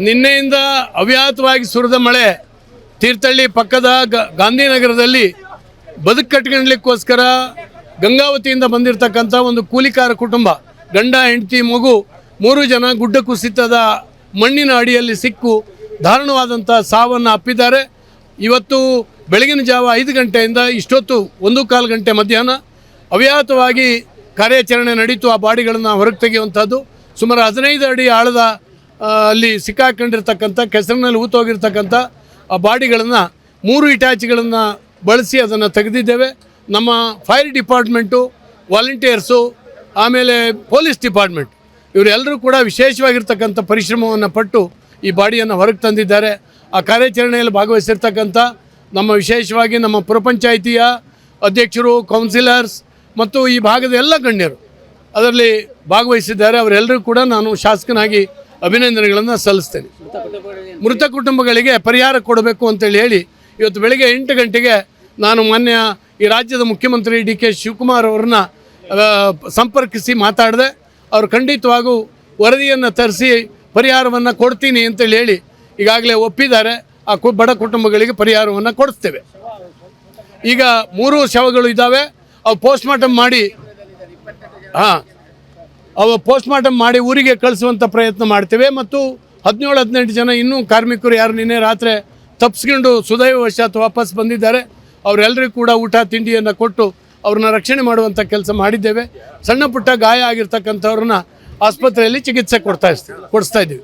ನಿನ್ನೆಯಿಂದ ಅವ್ಯಾಹತವಾಗಿ ಸುರಿದ ಮಳೆ ತೀರ್ಥಹಳ್ಳಿ ಪಕ್ಕದ ಗಾಂಧಿನಗರದಲ್ಲಿ ಬದುಕು ಕಟ್ಕೊಳ್ಳಿಕ್ಕೋಸ್ಕರ ಗಂಗಾವತಿಯಿಂದ ಬಂದಿರತಕ್ಕಂಥ ಒಂದು ಕೂಲಿಕಾರ ಕುಟುಂಬ, ಗಂಡ ಹೆಂಡತಿ ಮಗು 3 ಜನ ಗುಡ್ಡ ಕುಸಿತದ ಮಣ್ಣಿನ ಅಡಿಯಲ್ಲಿ ಸಿಕ್ಕು ದಾರುಣವಾದಂಥ ಸಾವನ್ನು ಅಪ್ಪಿದ್ದಾರೆ. ಇವತ್ತು ಬೆಳಗಿನ ಜಾವ 5 ಗಂಟೆಯಿಂದ ಇಷ್ಟೊತ್ತು 1:15 ಗಂಟೆ ಮಧ್ಯಾಹ್ನ ಅವ್ಯಾಹತವಾಗಿ ಕಾರ್ಯಾಚರಣೆ ನಡೀತು. ಆ ಬಾಡಿಗಳನ್ನು ಹೊರಗೆ ತೆಗೆಯುವಂಥದ್ದು ಸುಮಾರು 15 ಅಡಿ ಆಳದ ಅಲ್ಲಿ ಸಿಕ್ಕಾಕೊಂಡಿರ್ತಕ್ಕಂಥ ಕೆಸರಿನಲ್ಲಿ ಹೂತೋಗಿರ್ತಕ್ಕಂಥ ಆ ಬಾಡಿಗಳನ್ನು 3 ಇಟಾಚಿಗಳನ್ನು ಬಳಸಿ ಅದನ್ನು ತೆಗೆದಿದ್ದೇವೆ. ನಮ್ಮ ಫೈರ್ ಡಿಪಾರ್ಟ್ಮೆಂಟು, ವಾಲಂಟಿಯರ್ಸು, ಆಮೇಲೆ ಪೊಲೀಸ್ ಡಿಪಾರ್ಟ್ಮೆಂಟ್ ಇವರೆಲ್ಲರೂ ಕೂಡ ವಿಶೇಷವಾಗಿರ್ತಕ್ಕಂಥ ಪರಿಶ್ರಮವನ್ನು ಪಟ್ಟು ಈ ಬಾಡಿಯನ್ನು ಹೊರಗೆ ತಂದಿದ್ದಾರೆ. ಆ ಕಾರ್ಯಾಚರಣೆಯಲ್ಲಿ ಭಾಗವಹಿಸಿರ್ತಕ್ಕಂಥ ನಮ್ಮ ವಿಶೇಷವಾಗಿ ನಮ್ಮ ಪುರಪಂಚಾಯಿತಿಯ ಅಧ್ಯಕ್ಷರು, ಕೌನ್ಸಿಲರ್ಸ್ ಮತ್ತು ಈ ಭಾಗದ ಎಲ್ಲ ಗಣ್ಯರು ಅದರಲ್ಲಿ ಭಾಗವಹಿಸಿದ್ದಾರೆ. ಅವರೆಲ್ಲರೂ ಕೂಡ ನಾನು ಶಾಸಕನಾಗಿ ಅಭಿನಂದನೆಗಳನ್ನು ಸಲ್ಲಿಸ್ತೇನೆ. ಮೃತ ಕುಟುಂಬಗಳಿಗೆ ಪರಿಹಾರ ಕೊಡಬೇಕು ಅಂತೇಳಿ ಹೇಳಿ ಇವತ್ತು ಬೆಳಗ್ಗೆ 8 ಗಂಟೆಗೆ ನಾನು ಮಾನ್ಯ ಈ ರಾಜ್ಯದ ಮುಖ್ಯಮಂತ್ರಿ DK ಶಿವಕುಮಾರ್ ಅವ್ರನ್ನ ಸಂಪರ್ಕಿಸಿ ಮಾತಾಡಿದೆ. ಅವರು ಖಂಡಿತವಾಗೂ ವರದಿಯನ್ನು ತರಿಸಿ ಪರಿಹಾರವನ್ನು ಕೊಡ್ತೀನಿ ಅಂತೇಳಿ ಹೇಳಿ ಈಗಾಗಲೇ ಒಪ್ಪಿದ್ದಾರೆ. ಆ ಬಡ ಕುಟುಂಬಗಳಿಗೆ ಪರಿಹಾರವನ್ನು ಕೊಡಿಸ್ತೇವೆ. ಈಗ 3 ಶವಗಳು ಇದ್ದಾವೆ. ಅವು ಪೋಸ್ಟ್ಮಾರ್ಟಮ್ ಮಾಡಿ ಊರಿಗೆ ಕಳಿಸುವಂಥ ಪ್ರಯತ್ನ ಮಾಡ್ತೇವೆ. ಮತ್ತು 17-18 ಜನ ಇನ್ನೂ ಕಾರ್ಮಿಕರು ಯಾರು ನಿನ್ನೆ ರಾತ್ರಿ ತಪ್ಪಿಸ್ಕೊಂಡು ಸುದೈವವಶಾತ್ ವಾಪಸ್ ಬಂದಿದ್ದಾರೆ. ಅವರೆಲ್ಲರಿಗೂ ಕೂಡ ಊಟ ತಿಂಡಿಯನ್ನು ಕೊಟ್ಟು ಅವ್ರನ್ನ ರಕ್ಷಣೆ ಮಾಡುವಂಥ ಕೆಲಸ ಮಾಡಿದ್ದೇವೆ. ಸಣ್ಣ ಪುಟ್ಟ ಗಾಯ ಆಗಿರ್ತಕ್ಕಂಥವ್ರನ್ನ ಆಸ್ಪತ್ರೆಯಲ್ಲಿ ಚಿಕಿತ್ಸೆ ಕೊಡಿಸ್ತಾ ಇದ್ದೀವಿ.